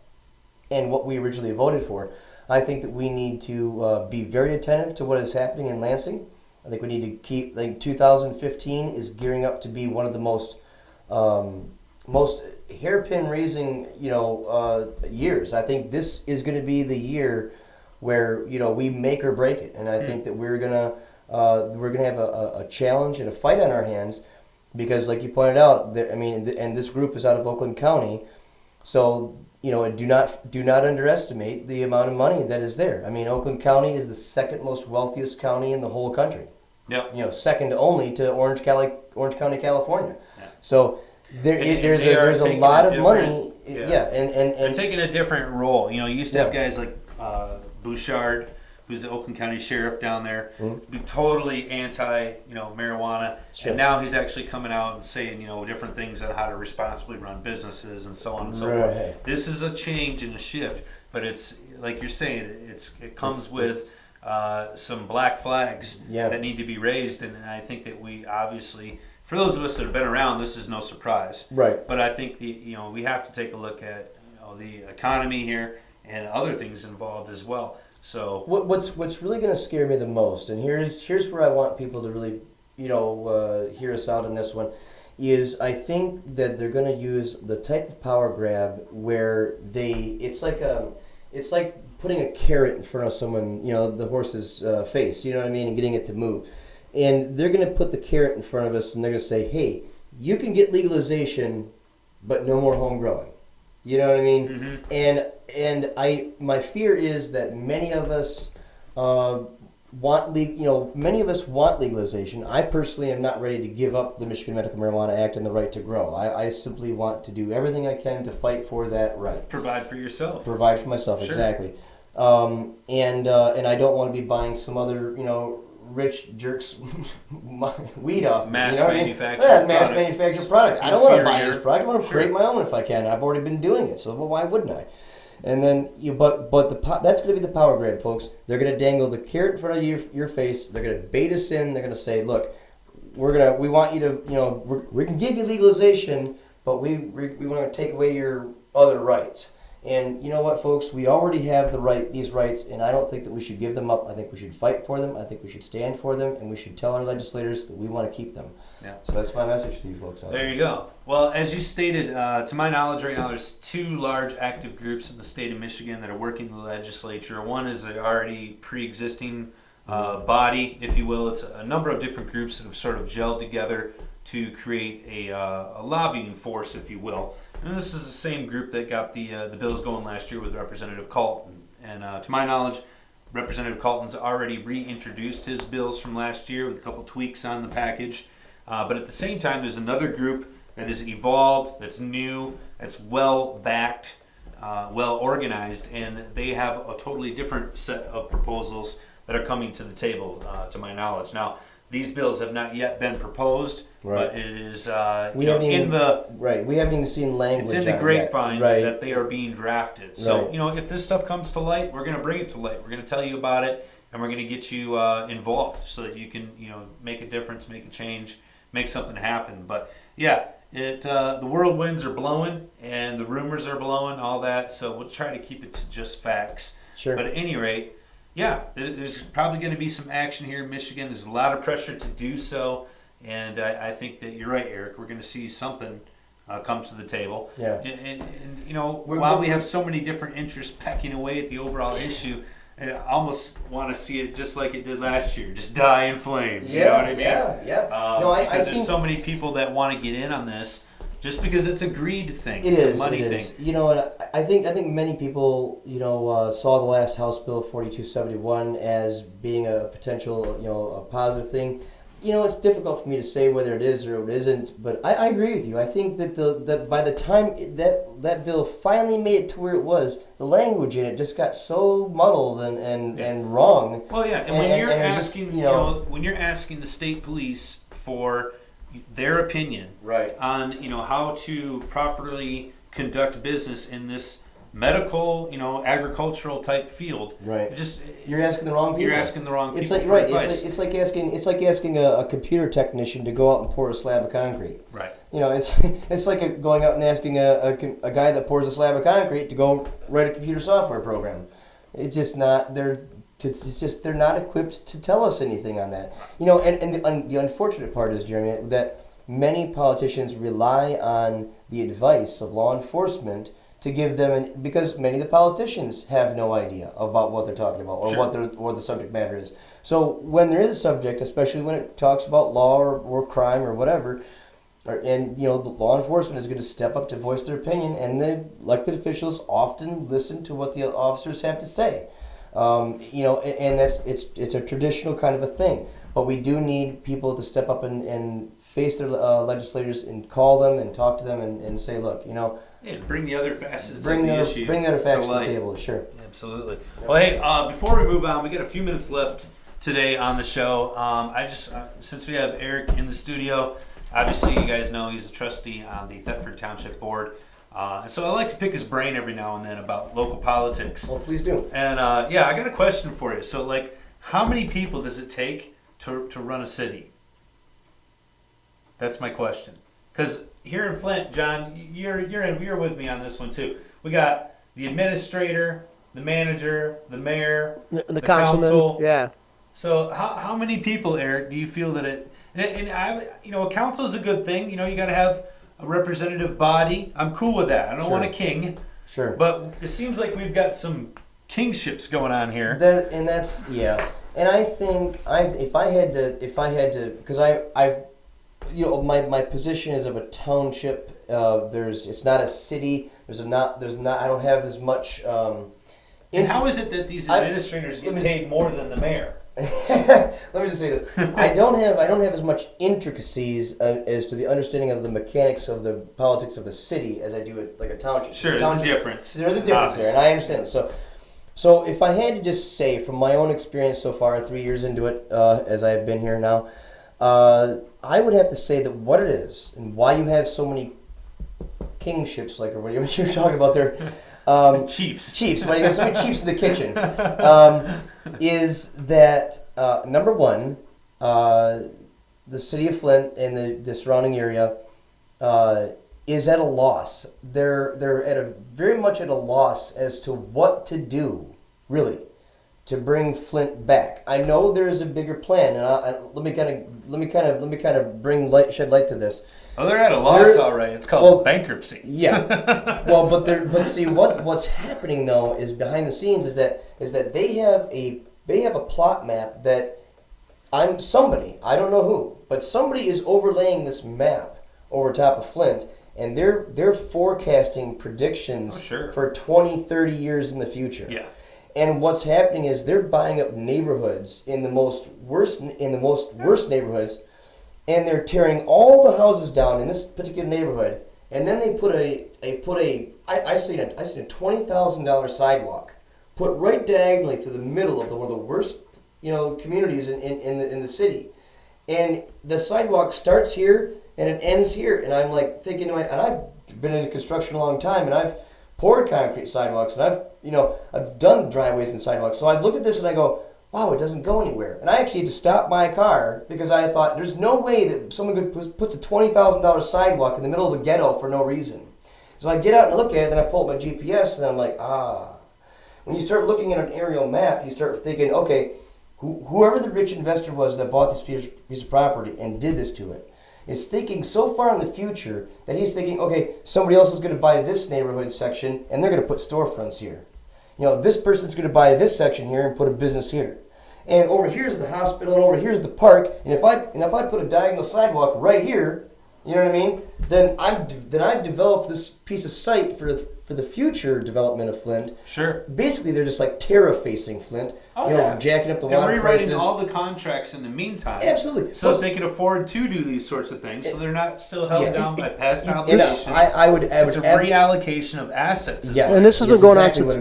and what we originally voted for. I think that we need to be very attentive to what is happening in Lansing. I think we need to keep, like 2015 is gearing up to be one of the most hairpin raising, years. I think this is going to be the year where, we make or break it. And I think that we're going to have a challenge and a fight on our hands because, like you pointed out, and this group is out of Oakland County. So, do not underestimate the amount of money that is there. I mean, Oakland County is the second most wealthiest county in the whole country. Yep. Second only to Orange County, California. Yeah. So there's a lot of money. And they're taking a different role. You used to have guys like Bouchard, who's the Oakland County Sheriff down there, be totally anti, marijuana. Sure. And now he's actually coming out and saying, different things on how to responsibly run businesses and so on and so forth. This is a change and a shift, but it's like you're saying, it comes with some black flags that need to be raised, and I think that we obviously, for those of us that have been around, this is no surprise. Right. But I think we have to take a look at the economy here and other things involved as well. So what's really going to scare me the most, and here's where I want people to really hear us out on this one, is I think that they're going to use the type of power grab where it's like putting a carrot in front of someone, the horse's face, and getting it to move. And they're going to put the carrot in front of us, and they're going to say, hey, you can get legalization, but no more home growing. You know what I mean? Mm-hmm. And my fear is that many of us want legalization. I personally am not ready to give up the Michigan Medical Marijuana Act and the right to grow. I simply want to do everything I can to fight for that right. Provide for yourself. Provide for myself, sure. Exactly. And I don't want to be buying some other, rich jerks weed off. Mass manufactured product. I don't want to buy this product. I want to create my own if I can. I've already been doing it, so why wouldn't I? And then that's going to be the power grab, folks. They're going to dangle the carrot in front of your face. They're going to bait us in. They're going to say, look, we want you to, we can give you legalization, but we want to take away your other rights. And you know what, folks? We already have these rights, and I don't think that we should give them up. I think we should fight for them. I think we should stand for them, and we should tell our legislators that we want to keep them. Yeah. So that's my message to you folks out there. There you go. Well, as you stated, to my knowledge right now, there's 2 large active groups in the state of Michigan that are working the legislature. One is an already pre-existing body, if you will. It's a number of different groups that have sort of gelled together to create a lobbying force, if you will. And this is the same group that got the bills going last year with Representative Colton. And to my knowledge, Representative Colton's already reintroduced his bills from last year with a couple tweaks on the package. But at the same time, there's another group that is evolved, that's new, that's well-backed, well-organized, and they have a totally different set of proposals that are coming to the table, to my knowledge. Now, these bills have not yet been proposed, but it is we haven't even seen language. It's in the grapevine that they are being drafted. So if this stuff comes to light, we're going to bring it to light. We're going to tell you about it, and we're going to get you involved so that you can make a difference, make a change, make something happen. But yeah, the whirlwinds are blowing and the rumors are blowing, all that. So we'll try to keep it to just facts. Sure. But at any rate, yeah, there's probably going to be some action here in Michigan. There's a lot of pressure to do so, and I think that you're right, Eric. We're going to see something come to the table. Yeah. And while we have so many different interests pecking away at the overall issue, I almost want to see it just like it did last year, just die in flames. Yeah, you know what I mean? Yeah. Because there's so many people that want to get in on this. Just because it's a greed thing, it's a money thing. You know what? I think many people, saw the last House Bill 4271 as being a potential, a positive thing. It's difficult for me to say whether it is or it isn't, but I agree with you. I think that by the time that bill finally made it to where it was, the language in it just got so muddled and wrong. Well, yeah, and when you're asking, when you're asking the state police for their opinion on how to properly conduct business in this medical agricultural type field, you're asking the wrong people. You're asking the wrong people. It's like it's like asking a computer technician to go out and pour a slab of concrete. Right. It's like going out and asking a guy that pours a slab of concrete to go write a computer software program. It's just not. They're not equipped to tell us anything on that. You know, and the unfortunate part is, Jeremy, that many politicians rely on the advice of law enforcement to give them, because many of the politicians have no idea about what they're talking about or what the subject matter is. So when there is a subject, especially when it talks about law or crime or whatever, and you know, the law enforcement is going to step up to voice their opinion, and the elected officials often listen to what the officers have to say. You know, and it's a traditional kind of a thing. But we do need people to step up and face their legislators and call them and talk to them and say, look, you know, and bring the other facets of the issue. Bring the other facts to the table, sure. Absolutely. Well, hey, before we move on, we got a few minutes left today on the show. I just, since we have Eric in the studio, obviously you guys know he's a trustee on the Thetford Township Board. And so I like to pick his brain every now and then about local politics. Well, please do. And yeah, I got a question for you. So, like, how many people does it take to run a city? That's my question. Because here in Flint, John, you're with me on this one too. We got the administrator, the manager, the mayor, the councilman, council. yeah. So how many people, Eric, do you feel that it? And I, you know, a council is a good thing. You know, you got to have a representative body. I'm cool with that. I don't want a king. Sure. But it seems like we've got some kingships going on here. And I think if I had to, because I you know, my position is of a township. It's not a city. I don't have as much. And how is it that these administrators get paid more than the mayor? Let me just say this: I don't have as much intricacies as to the understanding of the mechanics of the politics of a city as I do at like a township. Sure, there's a difference. There's a difference there, and I understand. So if I had to just say from my own experience so far, 3 years into it, as I have been here now, I would have to say that what it is and why you have so many kingships, like or whatever you're talking about there. Chiefs. When you got so many chiefs in the kitchen, is that number one, the city of Flint and the surrounding area is at a loss. They're very much at a loss as to what to do, really, to bring Flint back. I know there is a bigger plan, and let me kind of shed light to this. Oh, they're at a loss, all right. It's called bankruptcy. Yeah. Well, but see what's happening though is behind the scenes is that they have a plot map that I don't know who, but somebody is overlaying this map over top of Flint, and they're forecasting predictions for 20, 30 years in the future. Yeah. And what's happening is they're buying up neighborhoods in the most worst neighborhoods. And they're tearing all the houses down in this particular neighborhood, and then they I seen a $20,000 sidewalk put right diagonally through the middle of one of the worst, you know, communities in the city, and the sidewalk starts here and it ends here, and I'm like thinking, and I've been into construction a long time, and I've poured concrete sidewalks, and I've done driveways and sidewalks, so I looked at this and I go, wow, it doesn't go anywhere. And I actually had to stop my car because I thought there's no way that someone could put the $20,000 sidewalk in the middle of the ghetto for no reason. So I get out and look at it, and I pull up my GPS, and I'm like, When you start looking at an aerial map, you start thinking, okay, whoever the rich investor was that bought this piece of property and did this to it is thinking so far in the future that he's thinking, okay, somebody else is going to buy this neighborhood section, and they're going to put storefronts here. You know, this person's going to buy this section here and put a business here. And over here's the hospital, and over here's the park. And if I put a diagonal sidewalk right here, you know what I mean? Then I've developed this piece of site for the future development of Flint. Sure. Basically, they're just like terra-facing Flint. Oh, jacking up the and water rewriting prices. all the contracts in the meantime. Absolutely. So they can afford to do these sorts of things, so they're not still held down by past obligations. It's a reallocation of assets. Yes. And this has been going on since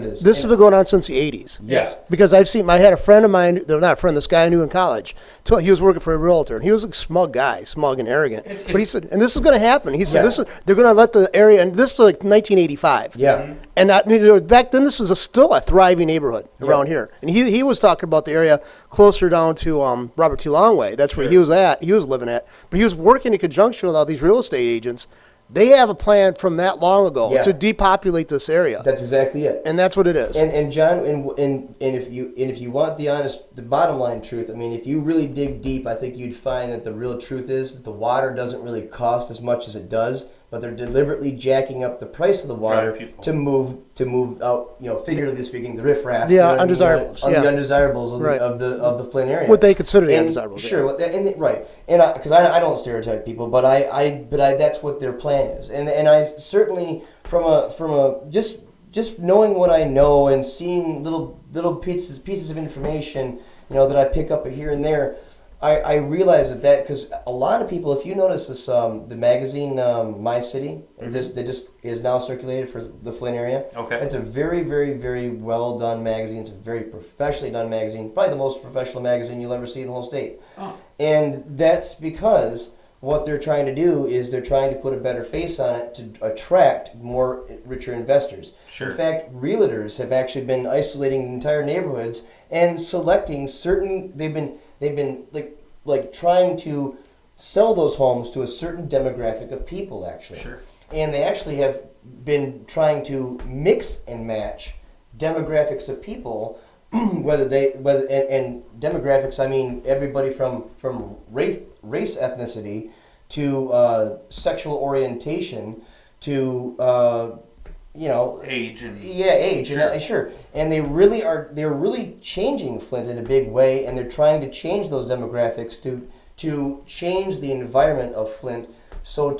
the 80s. Yes. Because I had a friend of mine, not a friend, this guy I knew in college. He was working for a realtor, and he was a smug guy, smug and arrogant. But he said, and this is going to happen. He said, they're going to let the area, and this is like 1985. Yeah. Mm-hmm. And back then, this was still a thriving neighborhood around here. And he was talking about the area closer down to Robert T. Longway. That's where he was at. He was living at. But he was working in conjunction with all these real estate agents. They have a plan from that long ago Yeah. to depopulate this area, That's exactly it. and that's what it is. And John, and if you want the bottom line truth, I mean, if you really dig deep, I think you'd find that the real truth is that the water doesn't really cost as much as it does, but they're deliberately jacking up the price of the water Drive people. to move out, figuratively speaking, the riffraff, The you know what I mean, undesirables, the yeah. undesirables of, Right. of the Flint area. What they consider the And- undesirables. yeah. Sure, right, and because I don't stereotype people, but I that's what their plan is, and I certainly from a just knowing what I know and seeing little pieces of information, that I pick up here and there, I realize that because a lot of people, if you notice this, the magazine My City, that just is now circulated for the Flint area. Okay. It's a very, very, very well done magazine. It's a very professionally done magazine, probably the most professional magazine you'll ever see in the whole state. Oh. And that's because what they're trying to do is they're trying to put a better face on it to attract more richer investors. Sure. In fact, realtors have actually been isolating entire neighborhoods and selecting certain. They've been like trying to sell those homes to a certain demographic of people actually. Sure. And they actually have been trying to mix and match demographics of people, whether and demographics, I mean everybody from race ethnicity to sexual orientation to Age and age, Sure. and sure. And they're really changing Flint in a big way, and they're trying to change those demographics to change the environment of Flint. So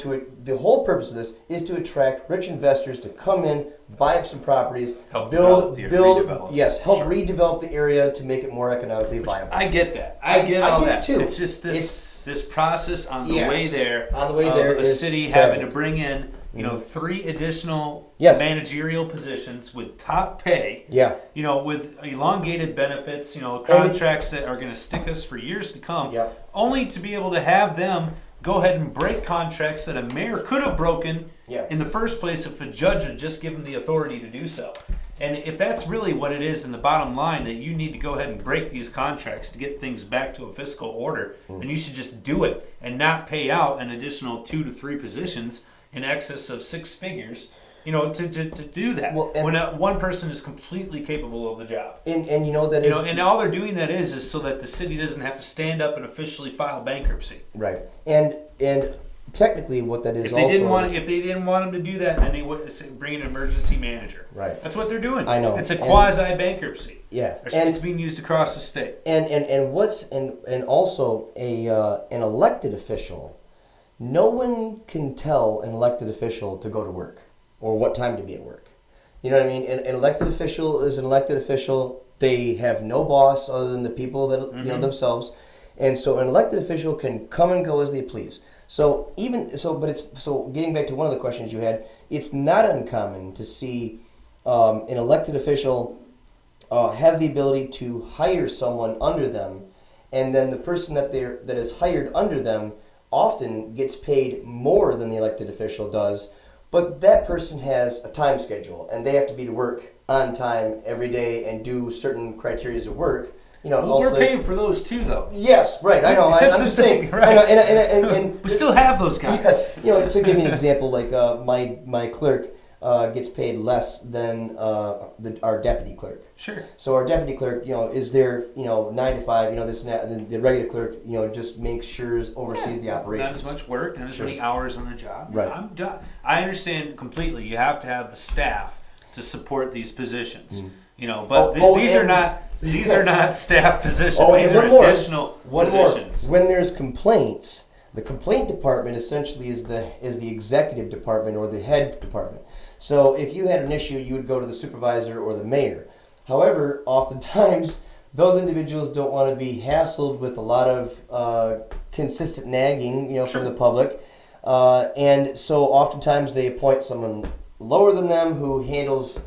the whole purpose of this is to attract rich investors to come in, buy up some properties, Help develop the- redevelop. help Sure. redevelop the area to make it more economically viable. I get that. I get I all get it that. too. It's just this process on the Yes. way there. On the way of there a is city tragic. having to bring in 3 additional Yes. managerial positions with top pay. Yeah. With elongated benefits. Contracts that are going to stick us for years to come. Yep. Only to be able to have them go ahead and break contracts that a mayor could have broken Yeah. in the first place if a judge had just given the authority to do so. And if that's really what it is in the bottom line, that you need to go ahead and break these contracts to get things back to a fiscal order, then you should just do it and not pay out an additional 2 to 3 positions in excess of 6 figures, to do that. Well, and- when one person is completely capable of the job. And that is And all they're doing that is so that the city doesn't have to stand up and officially file bankruptcy. right. And technically, what that is If they also didn't want them to do that, then they would bring an emergency manager. Right. That's what they're doing. I know. It's a And- quasi bankruptcy. yeah. It's being used across the state. And also an elected official. No one can tell an elected official to go to work or what time to be at work. You know what I mean? An elected official is an elected official. They have no boss other than the people that themselves, and so an elected official can come and go as they please. So getting back to one of the questions you had, it's not uncommon to see an elected official have the ability to hire someone under them, and then the person that is hired under them often gets paid more than the elected official does, but that person has a time schedule and they have to be to work on time every day and do certain criteria of work. We're paying for those too, though. Yes, right. I know. That's I'm the just saying. thing, right? I know, and We still have those guys. yes. To give you an example, like my clerk gets paid less than our deputy clerk. Sure. So our deputy clerk, is there, 9 to 5, this and that, and then the regular clerk, just makes sure oversees the operations. Not as much work, not as many hours on the job. Right. I'm done. I understand completely. You have to have the staff to support these positions. But these are not staff positions. Oh, these and are one more. additional positions. When there's complaints, the complaint department essentially is the executive department or the head department. So if you had an issue, you would go to the supervisor or the mayor. However, oftentimes those individuals don't want to be hassled with a lot of consistent nagging, Sure. from the public, and so oftentimes they appoint someone lower than them who handles,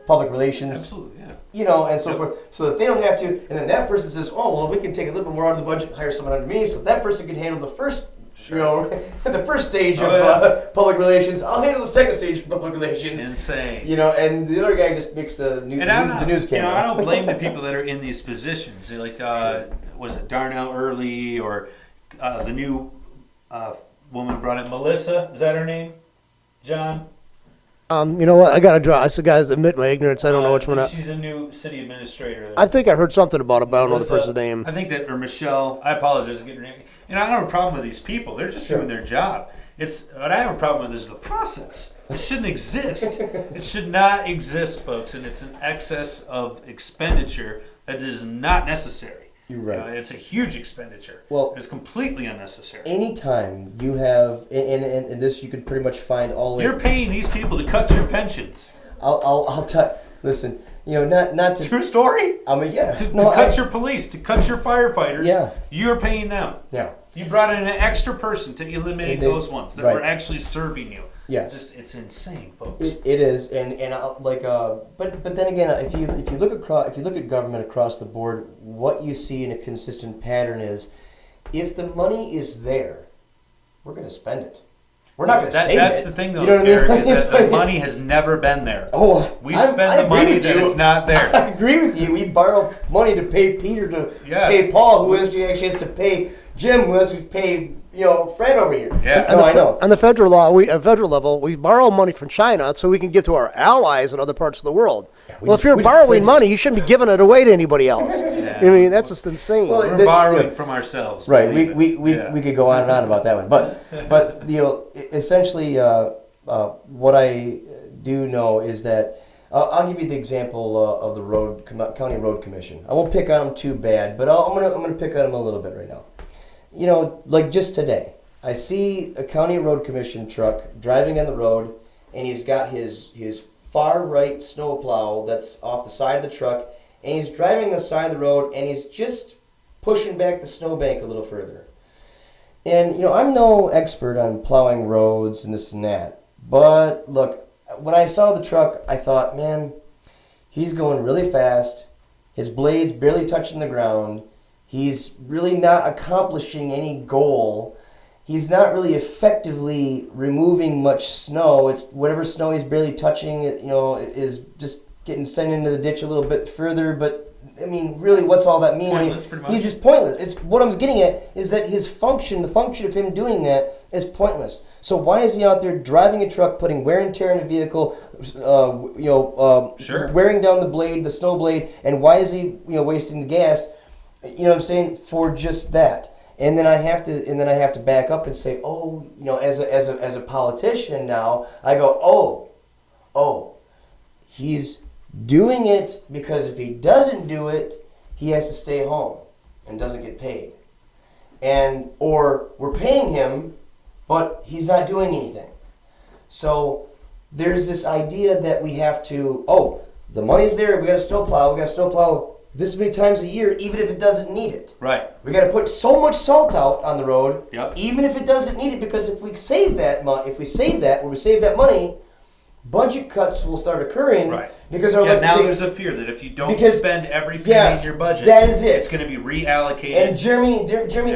public relations. Absolutely, yeah. And so forth, so that they don't have to. And then that person says, "Oh, well, we can take a little bit more out of the budget, and hire someone under me, so that person can handle the first, the first stage of public relations. I'll handle the second stage of public relations." Insane. And the other guy just makes the news camera. I don't blame the people that are in these positions. They're like, was it Darnell Early or the new woman brought it. Melissa, is that her name? John? You know what? I got to draw. I said, guys, admit my ignorance. I don't know which one. She's a new city administrator there. I think I heard something about it, but I don't know the Melissa, person's name. I think that, or Michelle, I apologize for getting her name. I don't have a problem with these people. They're just doing their job. What I have a problem with is the process. It shouldn't exist. It should not exist, folks, and it's an excess of expenditure that is not necessary. You're right. It's a huge expenditure. Well, it's completely unnecessary. Anytime you have, and this you could pretty much find all the way. You're paying these people to cut your pensions. I'll tell. Listen, not to. True story. I mean, yeah. To cut your police, to cut your firefighters. Yeah. You're paying them. Yeah. You brought in an extra person to eliminate those ones that were actually serving you. Yeah. It's insane, folks. It is, but then again, if you look at government across the board, what you see in a consistent pattern is, if the money is there, we're going to spend it. We're not going to save it. That's the thing, though, you know what Eric, I mean? is that the money has never been there. Oh, we spend the money that is not there. I agree with you. We borrow money to pay Peter to pay Paul, who actually has to pay Jim, who has to pay Fred over here. Yeah. I know. On the federal level, we borrow money from China so we can get to our allies in other parts of the world. Well, if you're borrowing money, you shouldn't be giving it away to anybody else. Yeah. I mean, that's just insane. Well, We're borrowing from ourselves. Right. We could go on and on about that one, but essentially, what I do know is that I'll give you the example of the county road commission. I won't pick on them too bad, but I'm gonna pick on them a little bit right now. Like just today, I see a county road commission truck driving on the road, and he's got his far right snowplow that's off the side of the truck, and he's driving the side of the road, and he's just pushing back the snowbank a little further. And I'm no expert on plowing roads and this and that, but look, when I saw the truck, I thought, man, he's going really fast. His blade's barely touching the ground. He's really not accomplishing any goal. He's not really effectively removing much snow. It's whatever snow he's barely touching, is just getting sent into the ditch a little bit further. But I mean, really, what's all that mean? Pointless, pretty much. He's just pointless. It's what I'm getting at is that the function of him doing that is pointless. So why is he out there driving a truck, putting wear and tear in a vehicle, wearing down the snow blade, and why is he wasting the gas? You know what I'm saying, for just that. And then I have to back up and say, as a politician now, I go, he's doing it because if he doesn't do it, he has to stay home and doesn't get paid. Or we're paying him, but he's not doing anything. So there's this idea that we have to, the money's there, we got to snowplow this many times a year, even if it doesn't need it. Right. We got to put so much salt out on the road, Yep. even if it doesn't need it, because if we save that money, budget cuts will start occurring. Right. Because there's a fear that if you don't spend every penny in your budget, that is it. It's going to be reallocated. And Jeremy,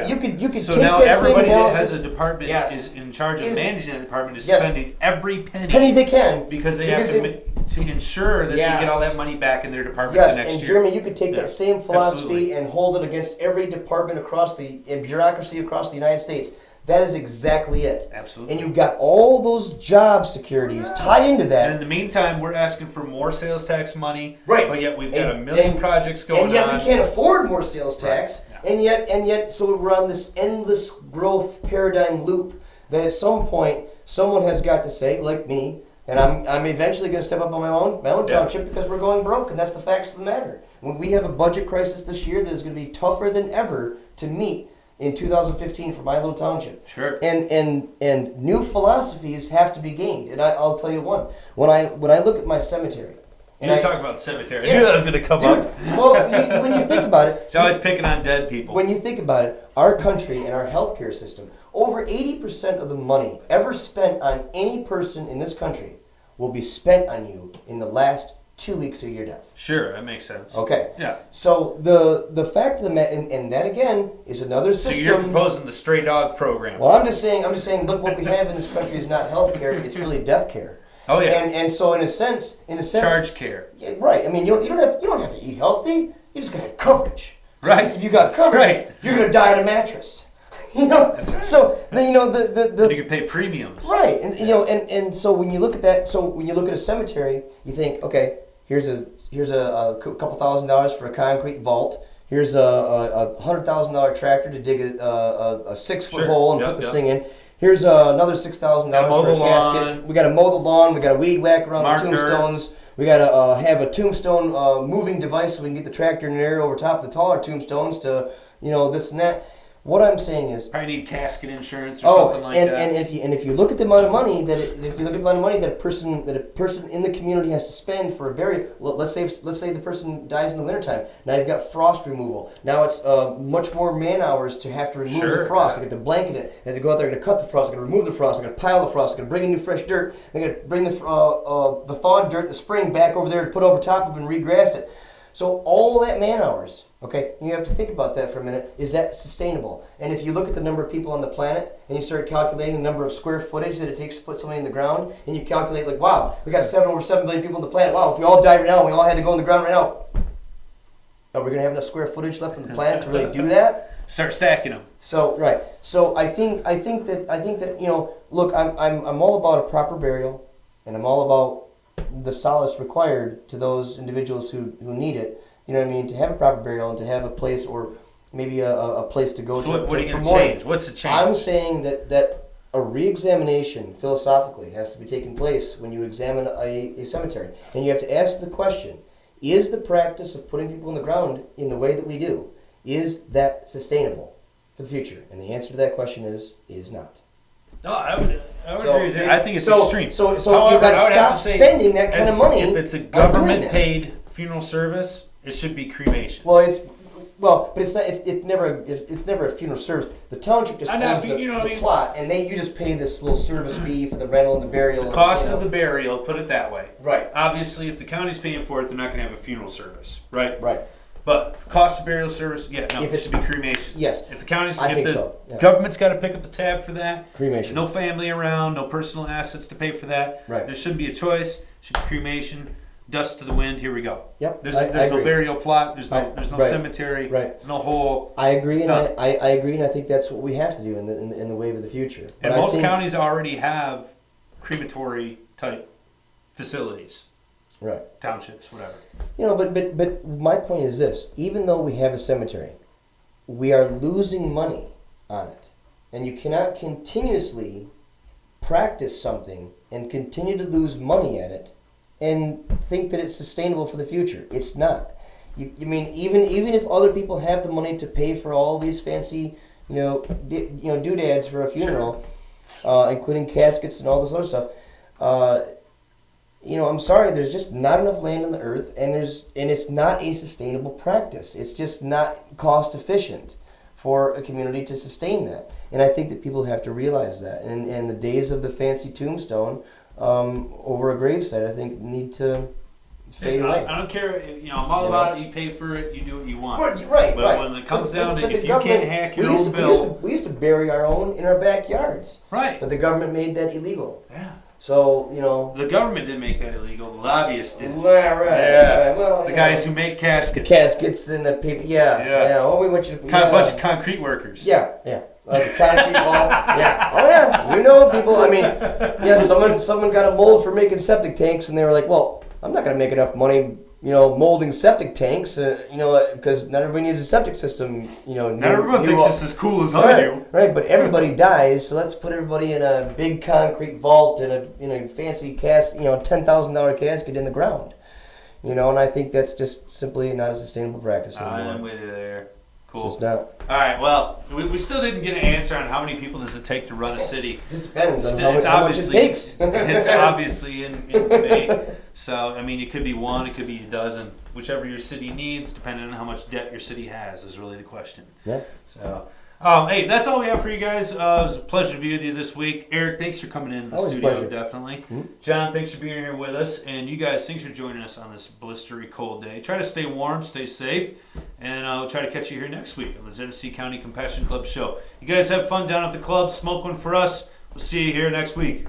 you could so take now that everybody same that analysis. has a department is in charge of managing that department is Yes. spending every penny they can because they have to ensure that they get all that money back in their department the next year. And Jeremy, you could take that same philosophy Absolutely. and hold it against every department and bureaucracy across the United States. That is exactly it. Absolutely. And you've got all those job securities tied into that. And in the meantime, we're asking for more sales tax money. Right. But yet we've got a million projects going on. And yet we can't afford more sales tax. Right. Yeah. And yet, so we're on this endless growth paradigm loop that at some point someone has got to say, like me, and I'm eventually going to step up on my own township because we're going broke, and that's the facts of the matter. When we have a budget crisis this year that is going to be tougher than ever to meet in 2015 for my little township. Sure. And new philosophies have to be gained. And I'll tell you one. When I look at my cemetery. You're talking about cemetery. I knew that was going to come up. Well, when you think about it. It's always picking on dead people. When you think about it, our country and our healthcare system, over 80% of the money ever spent on any person in this country will be spent on you in the last 2 weeks of your death. Sure, that makes sense. Okay. Yeah. So the fact of the matter, and that again is another system. So you're proposing the stray dog program. Well, I'm just saying. Look, what we have in this country is not health care; it's really death care. Oh yeah. And so in a sense, charge care. Yeah, right. I mean, you don't have to eat healthy. You just gotta have coverage. Right. Because if you got coverage, you're gonna die on a mattress. So the you can pay premiums. right, and so when you look at that, so when you look at a cemetery, you think, okay, here's a couple $1,000s for a concrete vault. Here's a $100,000 tractor to dig a 6-foot hole and put this thing in. Here's another $6,000 for a casket. We got to mow the lawn. We got to weed whack around the tombstones. We got to have a tombstone moving device so we can get the tractor in the air over top of the taller tombstones to, this and that. What I'm saying is, probably need casket insurance or something like that. And if you look at the amount of money that a person in the community has to spend for a burial, let's say the person dies in the wintertime. Now you've got frost removal. Now it's much more man hours to have to remove the frost. They got to blanket it. They have to go out there and cut the frost. They got to remove the frost. They got to pile the frost. They got to bring in new fresh dirt. They got to bring the thawed dirt in the spring back over there to put over top of it and regrass it. So all that man hours. Okay, you have to think about that for a minute. Is that sustainable? And if you look at the number of people on the planet and you start calculating the number of square footage that it takes to put somebody in the ground, and you calculate like, wow, we got over 7 billion people on the planet. Wow, if we all died right now and we all had to go in the ground right now, are we going to have enough square footage left on the planet to really do that? Start stacking them. So right. So I think that look, I'm all about a proper burial, and I'm all about the solace required to those individuals who need it. You know what I mean? To have a proper burial and to have a place, or maybe a place to go to. So what are you going to change? What's the change? I'm saying that a re-examination philosophically has to be taking place when you examine a cemetery. And you have to ask the question, is the practice of putting people in the ground in the way that we do, is that sustainable for the future? And the answer to that question is not. No, I would agree with that. I think it's extreme. So you've got to stop spending that kind of money. If it's a government-paid funeral service, it should be cremation. But it's not. It's never a funeral service. The township just owns the plot, and you just pay this little service fee for the rental and the burial. The cost of the burial, put it that way. Right. Obviously, if the county's paying for it, they're not going to have a funeral service, right? Right. But cost of burial service, it should be cremation. Yes. If the county's, Yeah. government's got to pick up the tab for that. Cremation. There's no family around, no personal assets to pay for that. Right. There shouldn't be a choice. It should be cremation. Dust to the wind. Here we go. Yep. There's no burial plot. There's no Right. cemetery. Right. There's no hole. I agree, and I agree, and I think that's what we have to do in the wave of the future. And most counties already have crematory type facilities. Right. Townships, whatever. But my point is this: even though we have a cemetery, we are losing money on it, and you cannot continuously practice something and continue to lose money at it and think that it's sustainable for the future. It's not. You mean even if other people have the money to pay for all these fancy, doodads for a funeral, including caskets and all this other stuff, I'm sorry, there's just not enough land on the earth, and it's not a sustainable practice. It's just not cost efficient for a community to sustain that. And I think that people have to realize that. And the days of the fancy tombstone over a gravesite, I think, need to fade away. I don't care. I'm all about it. You pay for it. You do what you want. Right. But when it comes down to if you can't hack your own bill, we used to bury our own in our backyards. Right. But the government made that illegal. Yeah. So the government didn't make that illegal. The lobbyists did. Right. Yeah. Right. Well, the guys who make caskets. Caskets and the people. Yeah. Oh, we want you to. A bunch of concrete workers. Yeah. Concrete wall. Yeah. Oh yeah. You know people. I mean, someone got a mold for making septic tanks, and they were like, well, I'm not going to make enough money, molding septic tanks, because not everybody needs a septic system, Not everyone thinks it's as cool as I do. Right, but everybody dies, so let's put everybody in a big concrete vault in a fancy $10,000 casket in the ground. And I think that's just simply not a sustainable practice anymore. I'm with you there. Cool. It's just not. All right, well, we still didn't get an answer on how many people does it take to run a city. It just depends on how much it takes. It's obviously in debate. So, it could be one, it could be a dozen. Whichever your city needs, depending on how much debt your city has, is really the question. Yeah. So, hey, that's all we have for you guys. It was a pleasure to be with you this week. Eric, thanks for coming in the studio, pleasure. definitely. Mm-hmm. John, thanks for being here with us. And you guys, thanks for joining us on this blistery cold day. Try to stay warm, stay safe, and I'll try to catch you here next week on the Genesee County Compassion Club show. You guys have fun down at the club. Smoke one for us. We'll see you here next week.